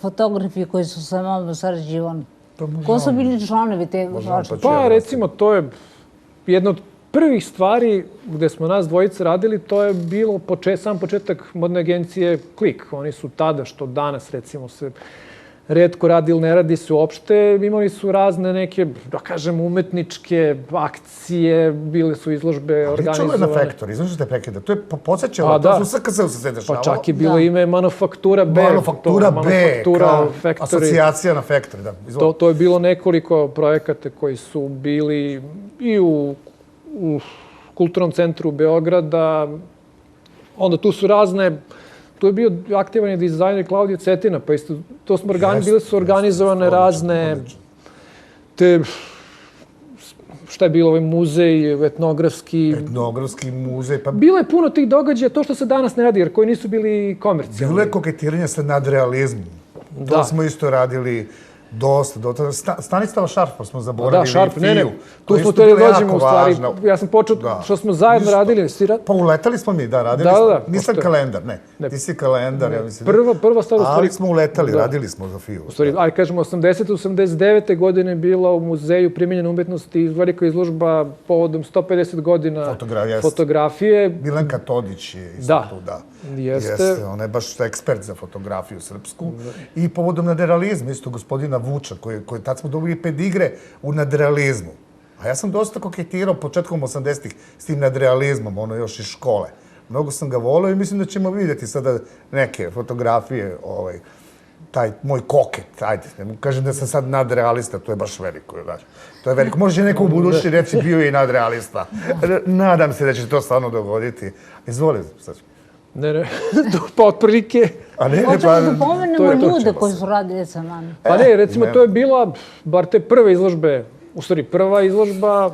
fotografi koji su sa vama sarađivali? Ko su bili članovi te vaše? Pa recimo to je jedna od prvih stvari gde smo nas dvojice radili, to je bilo sam početak modne agencije Klik. Oni su tada, što danas recimo se retko radi ili ne radi se uopšte, imali su razne neke, da kažem, umetničke akcije, bile su izložbe organizovane. Ličilo je na Factory, znaš što te prekida? To je podsjećalo, to su SKS-u se dešavalo. Pa čak je bilo ime Manufaktura B. Manufaktura B, kao asocijacija na Factory, da. To je bilo nekoliko projekata koji su bili i u Kulturnom centru Beograda, onda tu su razne. Tu je bio aktivan i dizajner Klaudija Cetina, pa isto, bile su organizovane razne, šta je bilo, ovaj muzej, etnografski muzej, pa... Bilo je puno tih događaja, to što se danas ne radi, jer koji nisu bili komercijalni. Bilo je koketiranje sa nadrealizmom. To smo isto radili dosta. Stanislava Šarpa smo zaboravili. Da, Šarp, ne, tu smo teli dođemo u stvari. Ja sam počeo, što smo zajedno radili. Pa uletali smo mi, da, radili smo. Nisam kalendar, ne. Ti si kalendar, ja mislim. Prva stvar u stvari... Ali smo uletali, radili smo za FIU. U stvari, ali kažemo, 89. godine je bila u Muzeju primenjene umetnosti velika izložba povodom 150 godina fotografije. Milenka Todić je isto tu, da. Jeste. Ona je baš ekspert za fotografiju srpsku. I povodom nadrealizma, isto gospodina Vuča, koji tad smo dobili pedigre u nadrealizmu. A ja sam dosta koketirao početkom 80-ih s tim nadrealizmom, ono još iz škole. Mnogo sam ga volio i mislim da ćemo vidjeti sada neke fotografije, taj moj koket, ajde, ne mu kažem da sam sad nadrealista, to je baš veliko, znaš. To je veliko. Može neko u budući reći bio je i nadrealista. Nadam se da će to stvarno dogoditi. Izvoli, sad. Ne, pa otprilike. Hoćemo da pomenemo ljude koji su radili sa nama. Pa ne, recimo to je bila, bar te prve izložbe, u stvari prva izložba,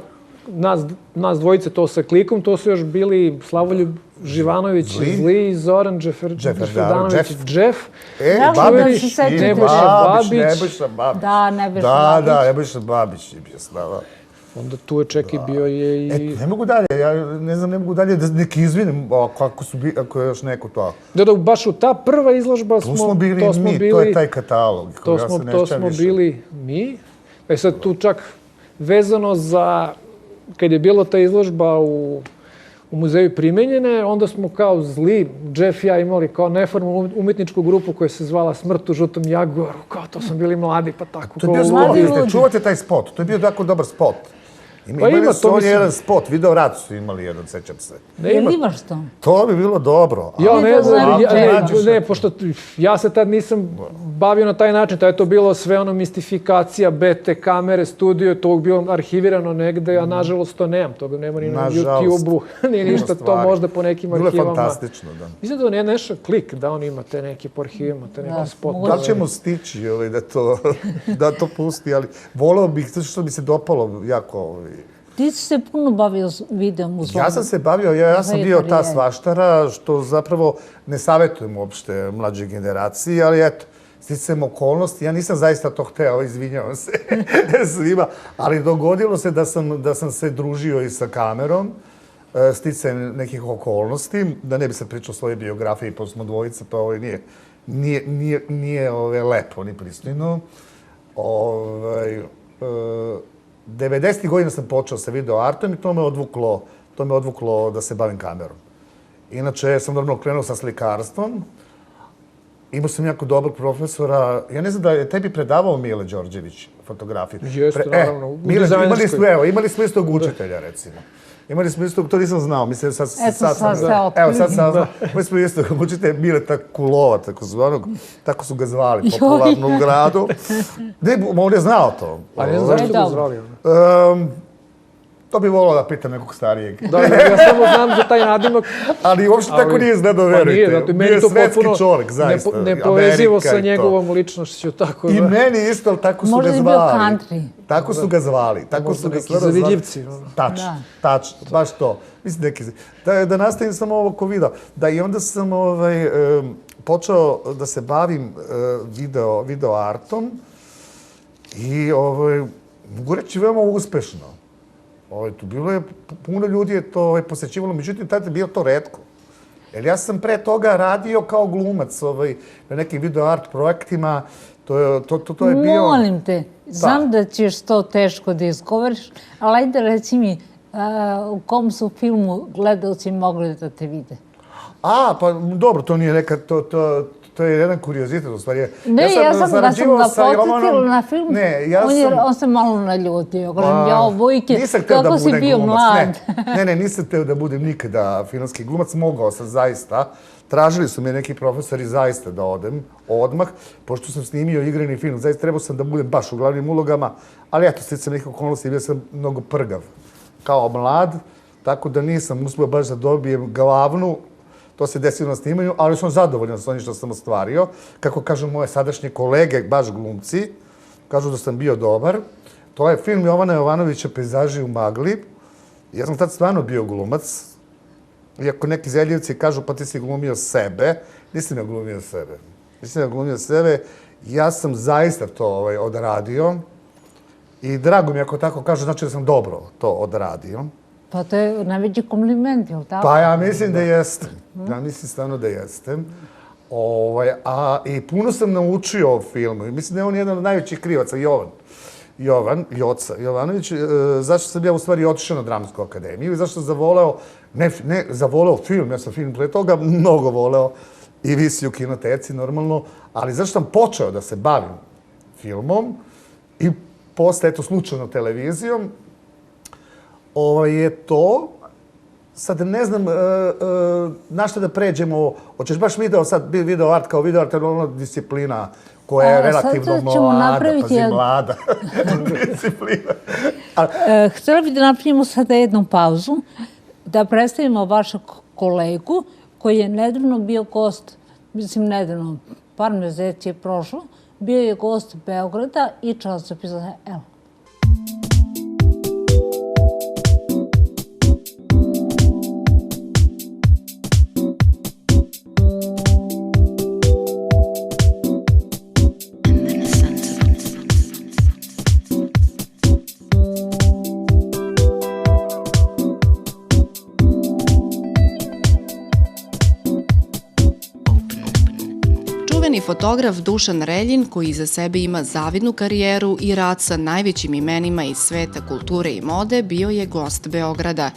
nas dvojice to sa Klikom, to su još bili Slavoljub Živanović, Zli, Zoran Džeferdanović, Džef. Nebojša Babić. Da, Nebojša Babić. Da, Nebojša Babić je bio slava. Onda tu je čak i bio je i... Ne mogu dalje, ja ne mogu dalje da neki izvinim, ako je još neko to... Da, baš u ta prva izložba smo... Tu smo bili mi, to je taj katalog. To smo bili mi. Sad tu čak vezano za... Kad je bila ta izložba u muzeju primenjene, onda smo kao Zli, Jeff i ja imali kao neformalnu umetničku grupu koja se zvala Smrt u žutom jaguaru. Kao to smo bili mladi, pa tako. To je bio spot, čuvate taj spot, to je bio tako dobar spot. Imali su oni jedan spot, Video Rat su imali jedan, sećam se. Imaš to? To bi bilo dobro. Ja ne, pošto ja se tad nisam bavio na taj način, tad je to bilo sve ono mistifikacija, BT kamere, studio, to bilo arhivirano negde, a nažalost to nemam, toga nema ni na YouTube-u, ni ništa, to možda po nekim arhivama. Bilo je fantastično, da. Mislim da je nešto Klik, da on ima te neke po arhivima, te neke spot. Da li ćemo stići da to pusti, ali volao bih, što bi se dopalo jako... Ti si se puno bavio videom u svom... Ja sam se bavio, ja sam bio ta svaštara, što zapravo ne savjetujem uopšte mlađoj generaciji, ali eto, sticajem okolnosti, ja nisam zaista to hteo, izvinjavam se svima, ali dogodilo se da sam se družio i sa kamerom, sticajem nekih okolnosti, da ne bi se pričao o svojoj biografiji, pošto smo dvojica, pa ovo nije lepo, ni pristojno. 90. godina sam počeo sa video artom i to me odvuklo da se bavim kamerom. Inače, sam normalno krenuo sa slikarstvom. Imao sam jako dobrog profesora. Ja ne znam da je tebi predavao Mile Đorđević fotografiju. Jeste, naravno, u dizajnerskoj. Imali smo istog učitelja, recimo. Imali smo istog, to nisam znao, mislim, sad saznao. Imali smo istog učitelja Mileta Kulova, tako su ga zvali, popularno u gradu. Ne, on je znao to. A ne znam zašto ga zvali? To bi volao da pitam nekog starijeg. Da, ja samo znam za taj nadimak. Ali uopšte tako nije znao, verujte. Nije svetski čovjek, zaista. Nepovezivo sa njegovom ličnošću, tako da... I meni isto, ali tako su ga zvali. Možda je bio country. Tako su ga zvali. Možda neki zavidljivci. Tačno, baš to. Mislim, neki... Da nastavim samo ovo ko video. Da, i onda sam počeo da se bavim video artom i mogu reći veoma uspešno. Tu bilo je, puno ljudi je to posećivalo, međutim, tada je bilo to retko. Jer ja sam pre toga radio kao glumac na nekim video art projektima. To je bio... Molim te, znam da ćeš to teško da izgovoriš, ali ajde reci mi u kom su filmu gledalci mogli da te vide. Pa dobro, to nije neka... To je jedan kuriozitet, u stvari. Ne, ja sam ga podsjetila na film, on se malo naljutio. Vojke, kako si bio mlad. Ne, nisam teo da budem nikada filmski glumac, mogao sam zaista. Tražili su me neki profesori zaista da odem odmah, pošto sam snimio igrani film. Zaista trebao sam da budem baš u glavnim ulogama, ali eto, sticajem nekih okolnosti, bio sam mnogo prgav kao mlad, tako da nisam uspio baš da dobijem glavnu. To se desilo na snimanju, ali sam zadovoljan s onim što sam ostvario. Kako kažu moje sadašnje kolege, baš glumci, kažu da sam bio dobar. To je film Jovana Jovanovića Pejzaži u magli. Ja sam tad stvarno bio glumac. Iako neki Zeljevci kažu pa ti si glumio sebe, nisam ja glumio sebe. Ja sam zaista to odradio. I drago mi ako tako kažu, znači da sam dobro to odradio. Pa to je najveći kompliment, je li tako? Pa ja mislim da jeste. Ja mislim stvarno da jeste. I puno sam naučio o filmu. Mislim da je on jedan od najvećih krivaca, Joca Jovanović. Zašto sam ja u stvari otišao na Dramsku akademiju i zašto sam zavoleo, ne zavoleo film, ja sam film pre toga mnogo voleo i visi u kinoteci normalno, ali zašto sam počeo da se bavim filmom i posle, eto, slučajno televizijom, je to, sad ne znam na što da pređemo, hoćeš baš video art kao video art, je ono disciplina koja je relativno mlada, disciplina. Htjela bih da napravimo sada jednu pauzu, da predstavimo vašeg kolegu koji je nedavno bio gost, mislim nedavno, par meseci je prošlo, bio je gost Beograda i časopisa Evo. Fotograf Dušan Reljin, koji iza sebe ima zavidnu karijeru i rad sa najvećim imenima iz sveta kulture i mode, bio je gost Beograda.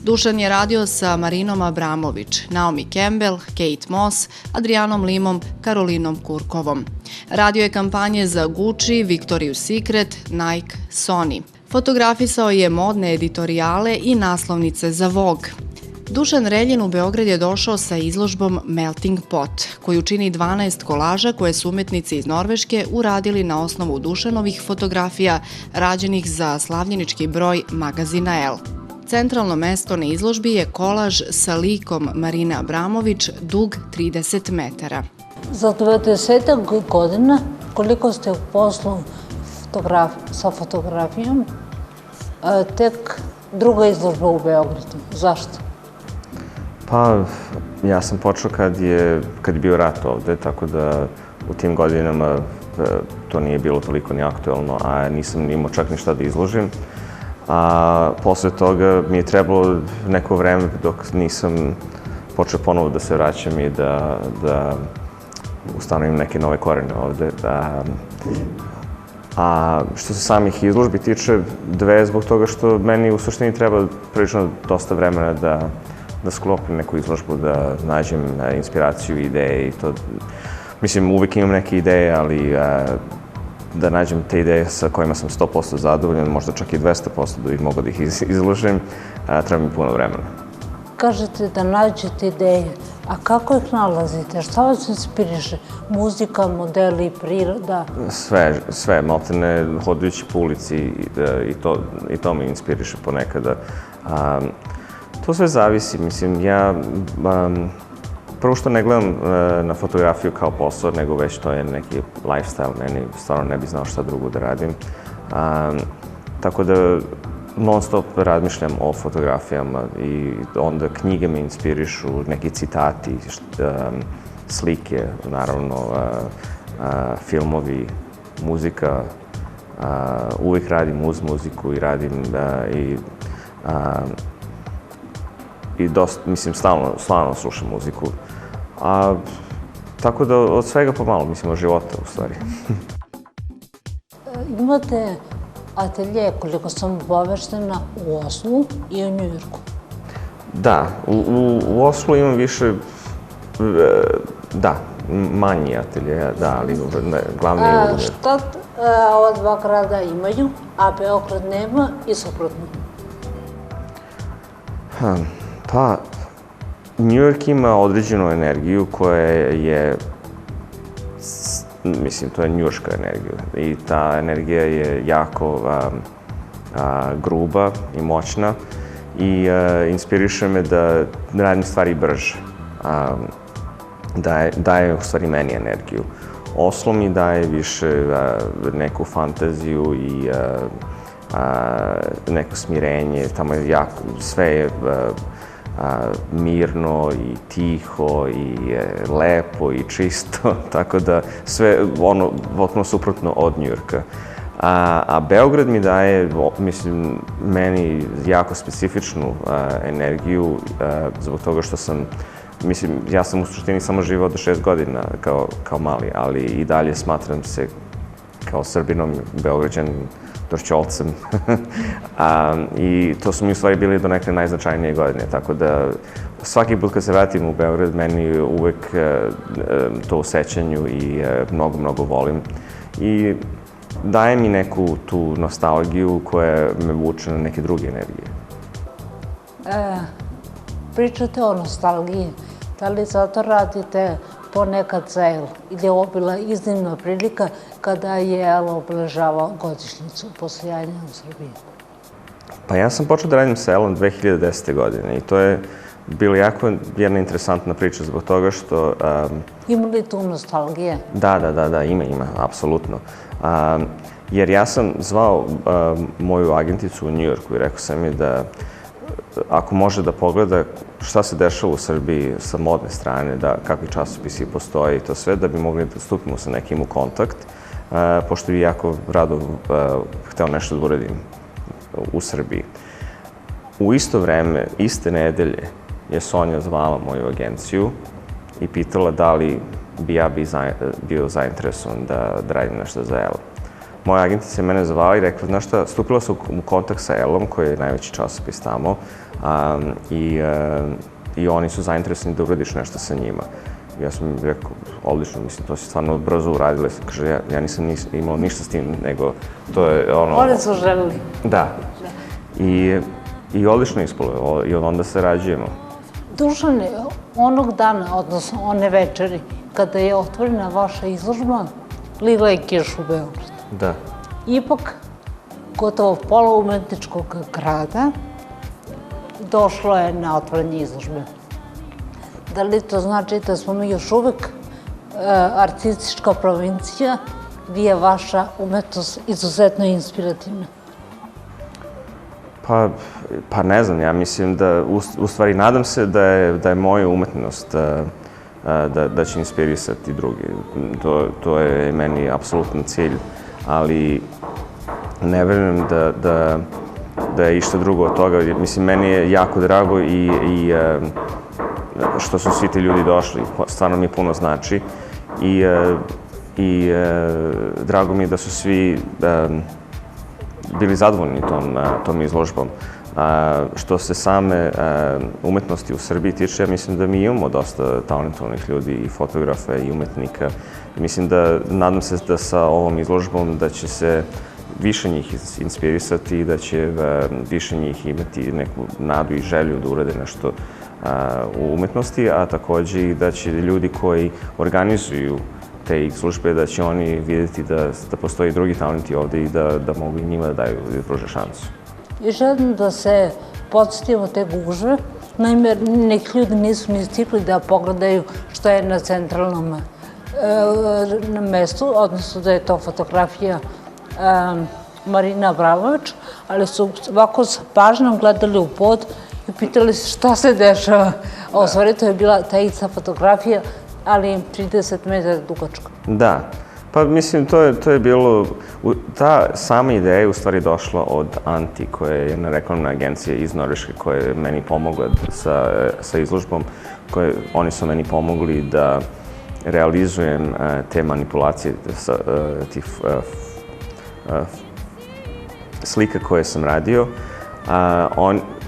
Dušan je radio sa Marinom Abramović, Naomi Campbell, Kate Moss, Adrianom Limom, Karolinom Kurkovom. Radio je kampanje za Gucci, Victoria's Secret, Nike, Sony. Fotografisao je modne editorijale i naslovnice za Vogue. Dušan Reljin u Beograd je došao sa izložbom Melting Pot, koju čini 12 kolaža koje su umetnici iz Norveške uradili na osnovu Dušanovih fotografija rađenih za slavljenički broj magazina Elle. Centralno mesto na izložbi je kolaž sa likom Marine Abramović dug 30 metara. Za 20 godina koliko ste u poslu sa fotografijom, tek druga izložba u Beogradu. Zašto? Pa, ja sam počeo kad je bio rat ovde, tako da u tim godinama to nije bilo toliko ni aktuelno, a nisam imao čak ni šta da izložim. A posle toga mi je trebalo neko vreme dok nisam počeo ponovo da se vraćam i da ustanovim neke nove korene ovde. A što se samih izložbi tiče, dve zbog toga što meni u suštini treba prilično dosta vremena da sklopim neku izložbu, da nađem inspiraciju i ideje i to. Mislim, uvijek imam neke ideje, ali da nađem te ideje sa kojima sam 100% zadovoljan, možda čak i 200% da bih mogao da ih izložim, treba mi puno vremena. Kažete da nađete ideje, a kako ih nalazite? Šta vas inspiriše? Muzika, modeli, priroda? Sve, maltene hodajući po ulici i to me inspiriše ponekada. To sve zavisi, mislim, ja prvo što ne gledam na fotografiju kao posao, nego već to je neki lifestyle, meni stvarno ne bi znao šta drugo da radim. Tako da non stop razmišljam o fotografijama i onda knjige me inspirišu, neki citati, slike, naravno, filmovi, muzika. Uvijek radim uz muziku i radim dosta, mislim, stalno slušam muziku. Tako da od svega pomalo, mislim, od života, u stvari. Imate atelje, koliko sam obaveštena, u Oslu i u Njujorku. Da, u Oslu imam više, da, manji atelje, da, ali glavni je u... Šta ova dva grada imaju, a Beograd nema i suprotno? Pa, New York ima određenu energiju koja je, mislim, to je njujorška energija i ta energija je jako gruba i moćna i inspiriše me da radim stvari brže. Daje u stvari meni energiju. Oslo mi daje više neku fantaziju i neko smirenje, tamo je jako, sve je mirno i tiho i lepo i čisto, tako da sve ono potpuno suprotno od Njujorka. A Beograd mi daje, mislim, meni jako specifičnu energiju zbog toga što sam, mislim, ja sam u suštini samo živao do 6 godina kao mali, ali i dalje smatram se kao Srbinom, Beograđanin, Dorćolcem. I to su mi u stvari bili do neke najznačajnije godine, tako da svaki put kad se vratim u Beograd, meni uvek to u sećanju i mnogo volim. I daje mi neku tu nostalgiju koja me vuče na neke druge energije. Pričate o nostalgiji. Da li zato radite ponekad za EL? Ili je ovo bila iznimna prilika kada je EL obeležavao godišnjicu postojanja u Srbiji? Pa ja sam počeo da radim sa EL-om 2010. godine i to je bila jako jedna interesantna priča zbog toga što... Ima li tu nostalgije? Da, ima, apsolutno. Jer ja sam zvao moju agenticu u Njujorku i rekao sam joj da ako može da pogleda šta se dešava u Srbiji sa modne strane, da kakvi časopisi postoje i to sve, da bi mogli da stupimo sa nekim u kontakt, pošto bi jako rado hteo nešto da uradim u Srbiji. U isto vreme, iste nedelje, je Sonja zvala moju agenciju i pitala da li bi ja bio zainteresovan da radim nešto za EL. Moja agentica je mene zvala i rekla, znaš šta, stupila sam u kontakt sa EL-om, koji je najveći časopis tamo, i oni su zainteresovani da uradiš nešto sa njima. Ja sam rekao, odlično, mislim, to si stvarno brzo uradila. Kaže, ja nisam imao ništa s tim, nego to je ono... Oni su želeli. Da. I odlično ispalo i onda se rađujemo. Dušane, onog dana, odnosno one večeri, kada je otvorena vaša izložba Lila i Kiš u Beogradu. Da. Ipak, gotovo pola umetničkog grada došlo je na otvaranje izložbe. Da li to znači da smo mi još uvek artistička provincija gdje je vaša umetnost izuzetno inspirativna? Pa ne znam, ja mislim da, u stvari nadam se da je moja umetnost da će inspirisati drugi. To je meni apsolutno cilj, ali ne verujem da je išta drugo od toga. Mislim, meni je jako drago i što su svi ti ljudi došli, stvarno mi puno znači. I drago mi je da su svi bili zadovoljni tom izložbom. Što se same umetnosti u Srbiji tiče, ja mislim da mi imamo dosta talentovnih ljudi i fotografa i umetnika. Mislim da, nadam se da sa ovom izložbom da će se više njih inspirisati i da će više njih imati neku nadu i želju da urade nešto u umetnosti, a takođe i da će ljudi koji organizuju te izložbe, da će oni vidjeti da postoji drugi talenti ovde i da mogu i njima da daju i pruže šansu. I želim da se podsjetimo te gužve. Naime, neki ljudi nisu ni stigli da pogledaju što je na centralnom mestu, odnosno da je to fotografija Marina Abramović, ali su ovako s pažnjom gledali u pod i pitali se šta se dešava. U stvari to je bila ta ista fotografija, ali 30 metara dugačka. Da, Pa mislim, to je bilo, ta sama ideja je u stvari došla od Anti, koja je jedna reklamna agencija iz Norveške koja je meni pomogla sa izložbom, oni su meni pomogli da realizujem te manipulacije tih slika koje sam radio.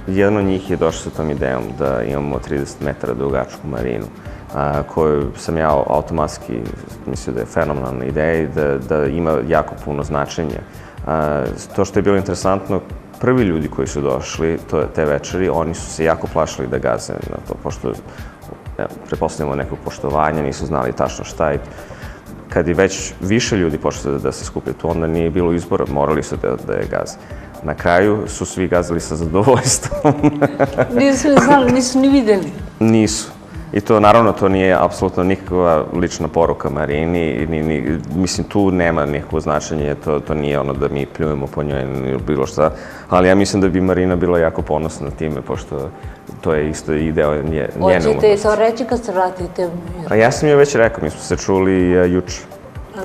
Jedan od njih je došao sa tom idejom da imamo 30 metara dugačku marinu, koju sam ja automatski mislio da je fenomenalna ideja i da ima jako puno značenja. To što je bilo interesantno, prvi ljudi koji su došli te večeri, oni su se jako plašili da gaze na to, pošto pretpostavljamo nekog poštovanja, nisu znali tačno šta je. Kad je već više ljudi počeli da se skupaju tu, onda nije bilo izbora, morali su da je gaze. Na kraju su svi gazili sa zadovoljstvom. Nisu ni znali, nisu ni videli. Nisu. I to, naravno, to nije apsolutno nikakva lična poruka Marini. Mislim, tu nema nikakvo značenje, to nije ono da mi pljujemo po njoj ili bilo šta. Ali ja mislim da bi Marina bila jako ponosna time, pošto to je isto i deo njene umetnosti. Hoćete i to reći kad se vratite u mir? A ja sam joj već rekao, mi smo se čuli juče.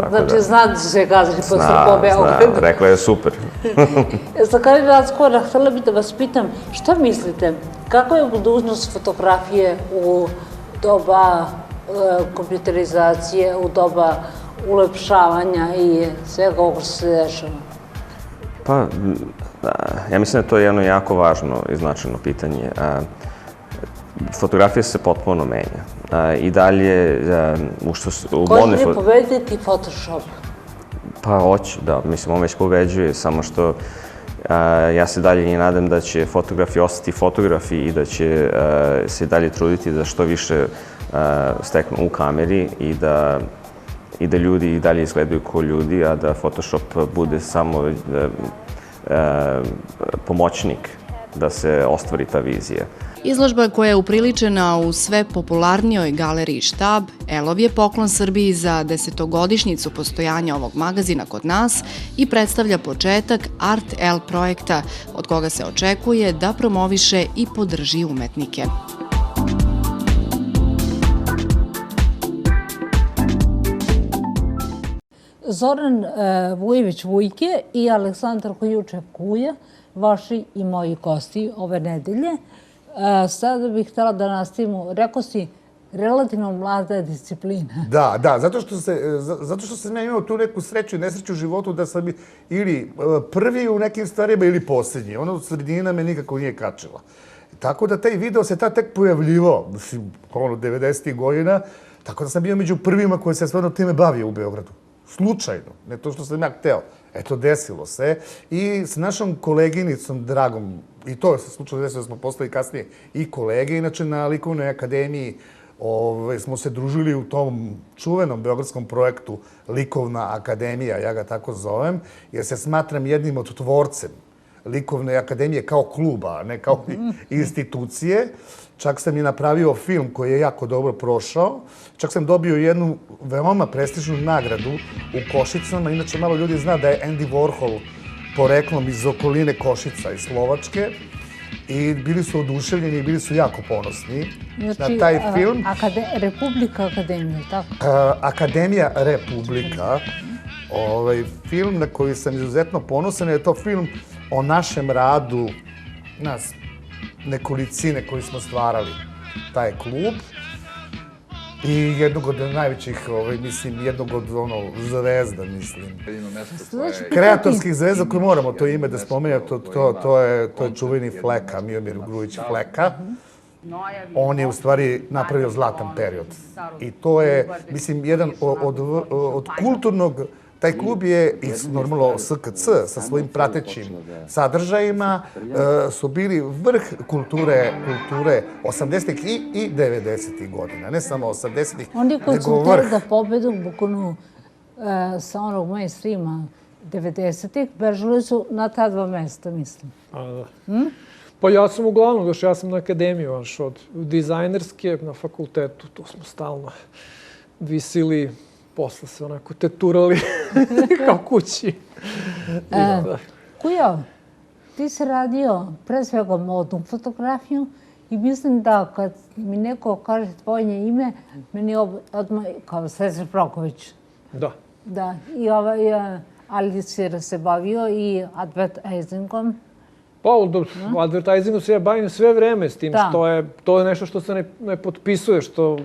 Znači, zna da su se gazili po Beogradu. Zna, rekla je super. Za kraj razgovora, htjela bih da vas pitam, šta mislite, kakva je budućnost fotografije u doba kompjuterizacije, u doba ulepšavanja i svega ovo što se dešava? Pa, ja mislim da to je jedno jako važno i značajno pitanje. Fotografija se potpuno menja. I dalje, Ko će pobediti Photoshop? Pa hoće, da. Mislim, on već pobeđuje, samo što ja se dalje i nadam da će fotografi ostati fotografi i da će se dalje truditi da što više steknu u kameri i da ljudi i dalje izgledaju kao ljudi, a da Photoshop bude samo pomoćnik da se ostvari ta vizija. Izložba koja je upriličena u sve popularnijoj galeriji Štab, Elov je poklon Srbiji za 10-godišnjicu postojanja ovog magazina kod nas i predstavlja početak Art L projekta, od koga se očekuje da promoviše i podrži umetnike. Zoran Vujović Vujke i Aleksandar Kojučev Kuja, vaši i moji gosti ove nedelje. Sada bih htjela da nastavimo, rekao si, relativno mlada disciplina. Da, zato što sam ja imao tu neku sreću i nesreću u životu da sam ili prvi u nekim stvarima ili posljednji. Ono sredina me nikako nije kačila. Tako da taj video se tek pojavljivao, mislim, 90. godina, tako da sam bio među prvima koji se stvarno time bavio u Beogradu. Slučajno, ne to što sam ja hteo. Eto, desilo se. I s našom koleginicom dragom, i to se slučajno desilo da smo postali kasnije i kolege, inače na Likovnoj akademiji smo se družili u tom čuvenom beogradskom projektu Likovna akademija, ja ga tako zovem, jer se smatram jednim od tvorcem Likovne akademije kao kluba, ne kao institucije. Čak sam i napravio film koji je jako dobro prošao. Čak sam dobio jednu veoma prestižnu nagradu u Košicama. Inače, malo ljudi zna da je Andy Warhol poreklom iz okoline Košica, iz Slovačke. I bili su oduševljeni i bili su jako ponosni na taj film. Republika Akademija, tako? Akademija Republika. Film na koji sam izuzetno ponosan je to film o našem radu, nas nekolicine koji smo stvarali taj klub. I jednog od najvećih, mislim, jednog od zvezda, mislim. Kreatorskih zvezda koje moramo to ime da spomenemo, to je čuveni Fleka, Miomir Grujić Fleka. On je u stvari napravio zlatan period. I to je, mislim, jedan od kulturnog. Taj klub je, normalno SKC, sa svojim pratećim sadržajima, su bili vrh kulture 80-ih i 90-ih godina. Ne samo 80-ih, Oni koji su htjeli da pobedu bukvalno sa onog mainstreama 90-ih, bežali su na ta dva mesta, mislim. Pa ja sam uglavnom došao, ja sam na akademiju, od dizajnerske na fakultetu, tu smo stalno visili, posle se onako teturali kao kući. Kujo, ti si radio pre svega modnu fotografiju i mislim da kad mi neko kaže tvoje ime, meni odmah kao Sesar Proković. Da. Da, i Alisir se bavio i advertisingom. Pa u advertisingu se ja bavim sve vreme s tim, što je to nešto što se ne potpisuje, što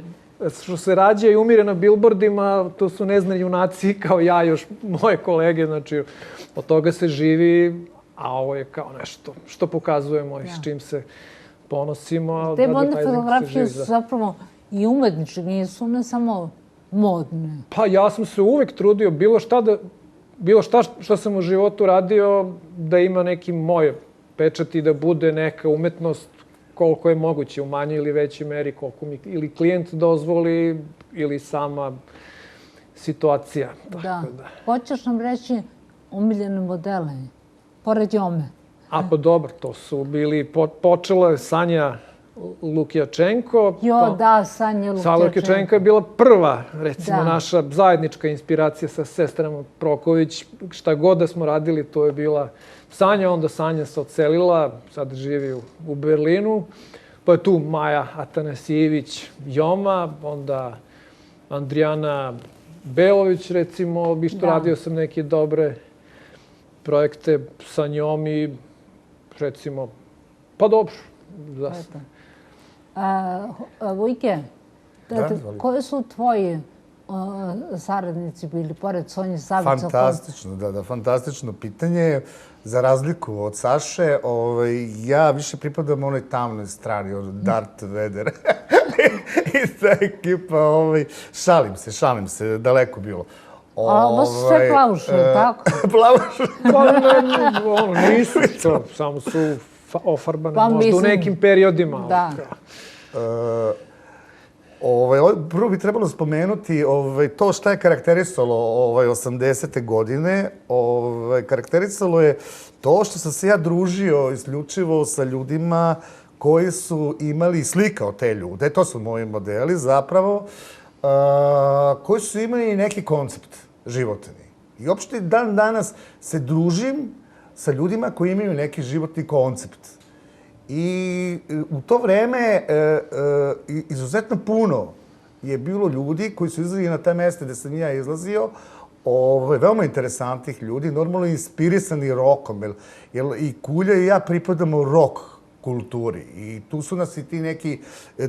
se rađa i umire na billboardima, to su neznani junaci kao ja, još moje kolege, znači od toga se živi, a ovo je kao nešto što pokazujemo i s čim se ponosimo. Te modne fotografije su zapravo i umetničke, nisu ne samo modne. Pa ja sam se uvek trudio bilo šta što sam u životu radio da ima neki moj pečat i da bude neka umetnost koliko je moguće u manjoj ili većoj meri, koliko mi ili klijent dozvoli ili sama situacija. Da. Hoćeš nam reći omiljene modele, pored Jome? A pa dobro, to su bili, počela je Sanja Lukjačenko. Da, Sanja Lukjačenko. Sanja Lukjačenko je bila prva, recimo, naša zajednička inspiracija sa sestrama Proković. Šta god da smo radili, to je bila Sanja. Onda Sanja se odselila, sad živi u Berlinu. Pa je tu Maja Atanasijević Joma, onda Andrijana Belović, recimo, što radio sam neke dobre projekte sa njom i, recimo, pa dobro. Vujke, koje su tvoji saradnici bili, pored Sonje Savića? Fantastično, fantastično pitanje. Za razliku od Saše, ja više pripadam onoj tamnoj strani, od Darth Vader. I ta ekipa, šalim se, daleko bilo. A ovo su sve plavuše, tako? Plavuše? Pa nisu to, samo su ofarbane možda u nekim periodima. Da. Prvo bi trebalo spomenuti to šta je karakterisalo 80. godine. Karakterisalo je to što sam se ja družio isključivo sa ljudima koji su imali slika od te ljude, to su moji modeli zapravo, koji su imali neki koncept životni. I uopšte dan danas se družim sa ljudima koji imaju neki životni koncept. I u to vreme izuzetno puno je bilo ljudi koji su izlazili na te mesta gde sam ja izlazio, veoma interesantnih ljudi, normalno inspirisani rokom, jer i Kulja i ja pripadamo rock kulturi i tu su nas i ti neki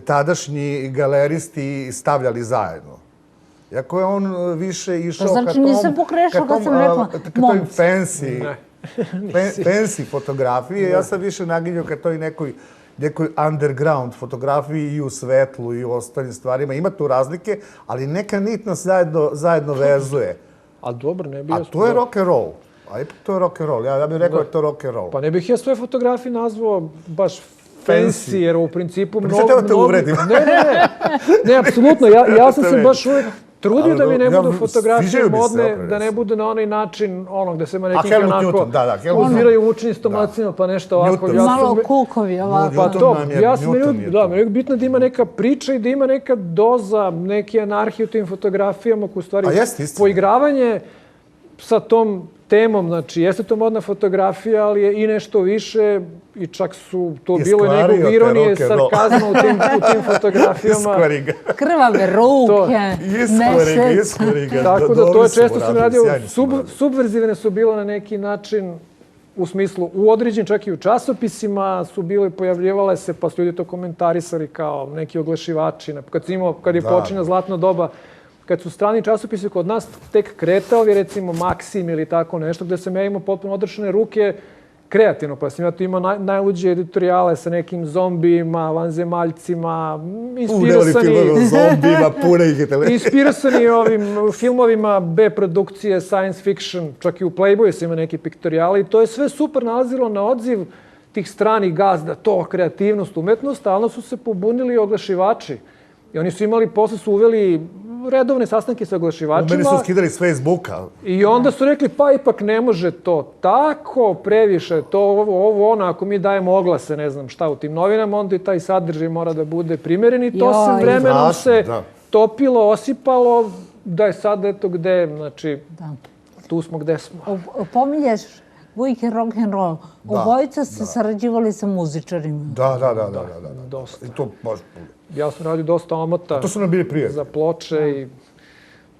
tadašnji galeristi stavljali zajedno. Iako je on više išao znači nisam pokrešao kad sam rekla momci. Fancy fotografije, ja sam više naginjao ka toj nekoj underground fotografiji i u svetlu i u ostalim stvarima. Ima tu razlike, ali neka nit nas zajedno vezuje. A dobro, ne bi ja... A to je rock'n'roll. A ipak to je rock'n'roll. Ja bih rekao da je to rock'n'roll. Pa ne bih ja svoje fotografije nazvao baš fancy, jer u principu mnogo... Pa te uvredim. Ne, apsolutno. Ja sam se baš uvek trudio da mi ne budu fotografije modne, da ne bude na onaj način gde se manekinke onako uziraju učini stomacima, pa nešto ovako. Malo kukovi ovako. Pa to, meni je bitno da ima neka priča i da ima neka doza, neke anarhije u tim fotografijama, koje u stvari poigravanje sa tom temom, znači jeste to modna fotografija, ali je i nešto više i čak su to bilo i nekog ironije, sarkazma u tim fotografijama. Krvave ruke, iskori ga. Tako da to je često sam radio, subverzivne su bile na neki način, u smislu, u određenim, čak i u časopisima su bile, pojavljivale se, pa su ljudi to komentarisali kao neki oglašivači. Kad je počinja zlatno doba, kad su strani časopisi kod nas tek kretali, recimo Maksim ili tako nešto, gde sam ja imao potpuno odrešene ruke kreativno, pa sam ja tu imao najluđe editorijale sa nekim zombijima, vanzemaljcima, inspirisani ovim filmovima B produkcije, science fiction, čak i u Playboyu sam imao neki piktorijale i to je sve super nalazilo na odziv tih stranih gazda, to kreativnost, umetnost, a onda su se pobunili oglašivači. I oni su imali, posle su uveli redovne sastanke sa oglašivačima. Meni su skidali s Facebooka. I onda su rekli, pa ipak ne može to tako, previše, to ovo, ono, ako mi dajemo oglase, ne znam šta u tim novinama, onda i taj sadržaj mora da bude primeren i to se vremenom se topilo, osipalo, da je sad eto gde, znači, tu smo gde smo. Pominješ Vujke rock'n'roll. Obojica ste sarađivali sa muzičarima. Da. Dosta. I to baš... Ja sam radio dosta omota. To su nam bili prijatelji. Za ploče i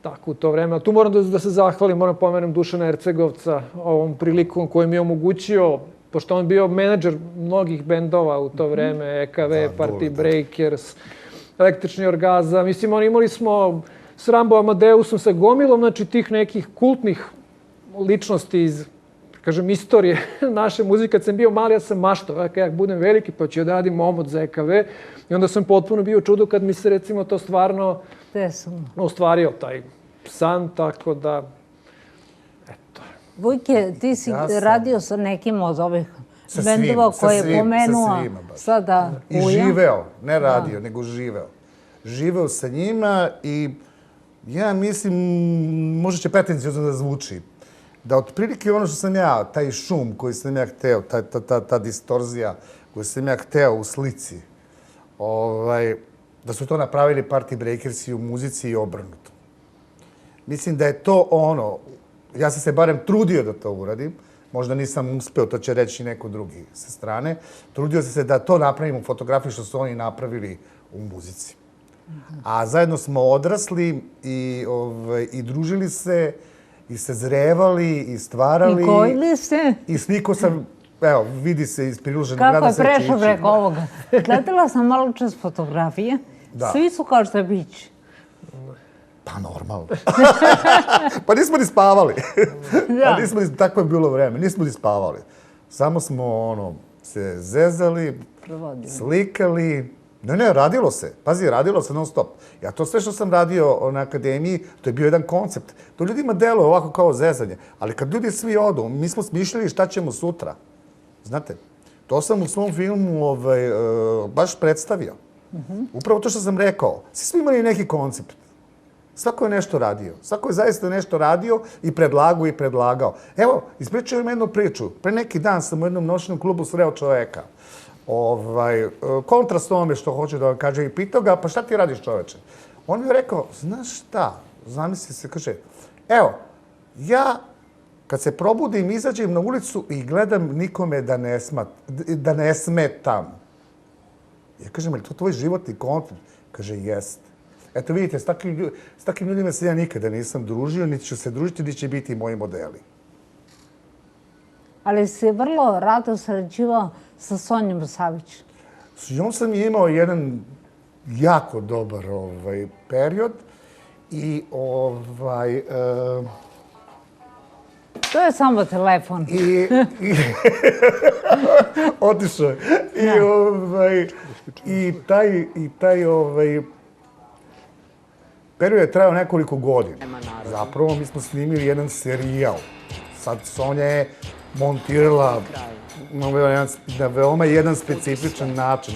tako u to vreme. A tu moram da se zahvalim, moram pomenem Dušana Ercegovca ovom prilikom koji mi je omogućio, pošto on bio menadžer mnogih bendova u to vreme, EKV, Party Breakers, Električni orgazam. Mislim, imali smo s Rambo Amadeusom, sa gomilom, znači tih nekih kultnih ličnosti iz, kažem, istorije naše muzike. Kad sam bio mali, ja sam maštao, jak budem veliki, pa ću da radim omot za EKV. I onda sam potpuno bio čudo kad mi se, recimo, to stvarno ostvario taj san, tako da, eto. Vujke, ti si radio sa nekim od ovih bendova koje je pomenuo sada Uja. I živeo, ne radio, nego živeo. Živeo sa njima i ja mislim, možda će pretencijozno da zvuči, da otprilike ono što sam ja, taj šum koji sam ja hteo, ta distorzija koju sam ja hteo u slici, da su to napravili Party Breakersi u muzici i obrnuto. Mislim da je to ono, ja sam se barem trudio da to uradim, možda nisam uspeo, to će reći neko drugi sa strane, trudio sam se da to napravim u fotografiji što su oni napravili u muzici. A zajedno smo odrasli i družili se, i sazrevali, i stvarali. I kojili se. I sliko sam, evo, vidi se iz priloženog grada Srećići. Kako je prešao preko ovoga. Gledala sam malo čas fotografije. Svi su kao što je bić. Pa normalno. Pa nismo ni spavali. Tako je bilo vreme. Nismo ni spavali. Samo smo se zezali, slikali. Ne, radilo se. Pazi, radilo se non stop. Ja to sve što sam radio na akademiji, to je bio jedan koncept. To ljudima deluje ovako kao zezanje. Ali kad ljudi svi odu, mi smo smišljali šta ćemo sutra. Znate, to sam u svom filmu baš predstavio. Upravo to što sam rekao. Svi smo imali neki koncept. Svako je nešto radio. Svako je zaista nešto radio i predlagao. Evo, ispričao im jednu priču. Pre neki dan sam u jednom noćnom klubu sreo čoveka. Kontrast tome što hoću da vam kaže i pitao ga, pa šta ti radiš, čoveče? On mi je rekao, znaš šta, zamisli se, kaže, evo, ja kad se probudim, izađem na ulicu i gledam nikome da ne smetam. Ja kažem, je li to tvoj životni koncept? Kaže, jest. Eto vidite, s takvim ljudima se ja nikada nisam družio, niti ću se družiti, niti će biti moji modeli. Ali si vrlo rado sarađivao sa Sonjom Savić. S njom sam imao jedan jako dobar period i to je samo telefon. Otišao je. I taj period je trajao nekoliko godina. Zapravo mi smo snimili jedan serijal. Sad Sonja je montirala na veoma jedan specifičan način.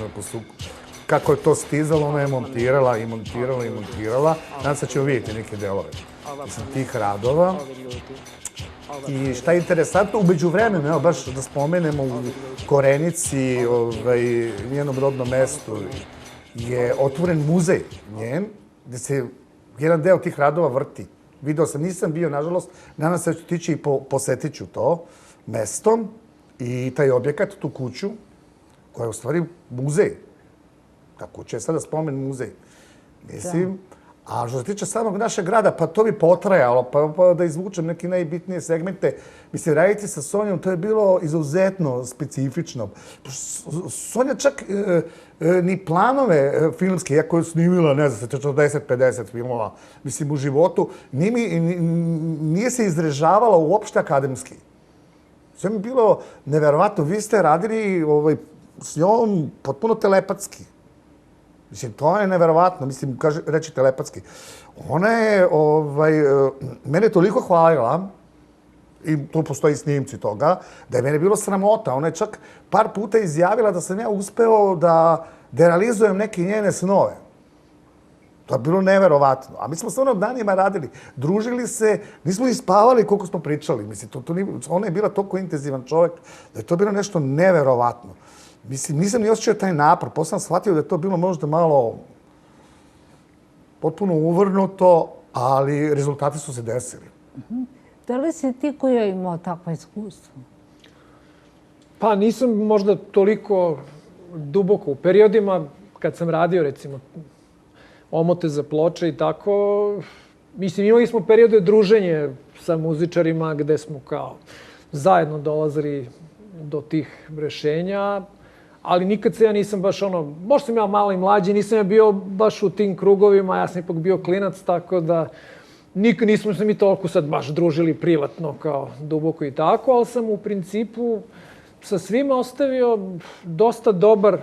Kako je to stizalo, ona je montirala i montirala i montirala. Danas ćemo vidjeti neke delove tih radova. I šta je interesantno, umeđu vremenu, evo baš da spomenemo u Korenici, njenom rodnom mestu, je otvoren muzej njen, gde se jedan deo tih radova vrti. Video sam, nisam bio, nažalost, nadam se da ću tići i posetit ću to mestom i taj objekat, tu kuću, koja je u stvari muzej. Ta kuća je sada spomen muzej. Mislim, a što se tiče samog našeg grada, pa to bi potrajalo, pa da izvučem neke najbitnije segmente. Mislim, raditi sa Sonjom, to je bilo izuzetno specifično. Sonja čak ni planove filmske, iako je snimila, ne znam, 40-50 filmova, mislim, u životu, nije se izražavala uopšte akademski. Sve mi je bilo neverovatno. Vi ste radili s njom potpuno telepatski. Mislim, to je neverovatno. Mislim, reći telepatski. Ona je mene toliko hvalila, i tu postoji snimci toga, da je mene bilo sramota. Ona je čak par puta izjavila da sam ja uspeo da realizujem neke njene snove. To je bilo neverovatno. A mi smo se danima radili, družili se, nismo ni spavali koliko smo pričali. Mislim, ona je bila toliko intenzivan čovjek da je to bilo nešto neverovatno. Mislim, nisam ni osjećao taj napor. Posle sam shvatio da je to bilo možda malo potpuno uvrnuto, ali rezultati su se desili. Da li si ti koji je imao takva iskustva? Pa nisam možda toliko duboko. U periodima kad sam radio, recimo, omote za ploče i tako, mislim, imali smo periode druženje sa muzičarima gde smo kao zajedno dolazili do tih rešenja, ali nikad se ja nisam baš možda sam ja malo i mlađi, nisam ja bio baš u tim krugovima, ja sam ipak bio klinac, tako da nikad nismo se mi toliko sad baš družili privatno kao duboko i tako, ali sam u principu sa svima ostavio dosta dobar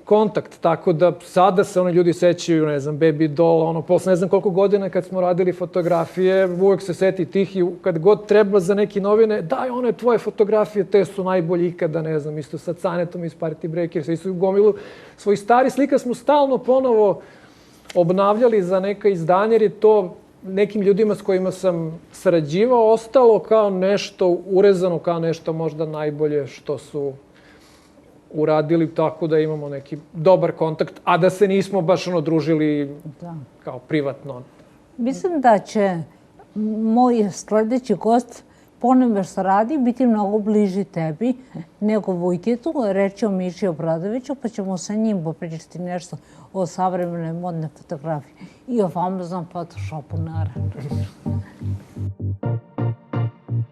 kontakt, tako da sada se oni ljudi sećaju, ne znam, Baby Doll, posle ne znam koliko godina kad smo radili fotografije, uvek se seti tih i kad god treba za neki novine, daj one tvoje fotografije, te su najbolji ikada, ne znam, isto sa Canetom iz Party Breakers, isto u gomilu svojih starih slika smo stalno ponovo obnavljali za neka izdanja, jer je to nekim ljudima s kojima sam sarađivao ostalo kao nešto urezano, kao nešto možda najbolje što su uradili, tako da imamo neki dobar kontakt, a da se nismo baš družili kao privatno. Mislim da će moj sledeći gost ponome što radi biti mnogo bliži tebi nego Vujketu, reći o Miši Obradoviću, pa ćemo sa njim popričati nešto o savremenoj modne fotografiji i o famoznom Photoshopu, naravno.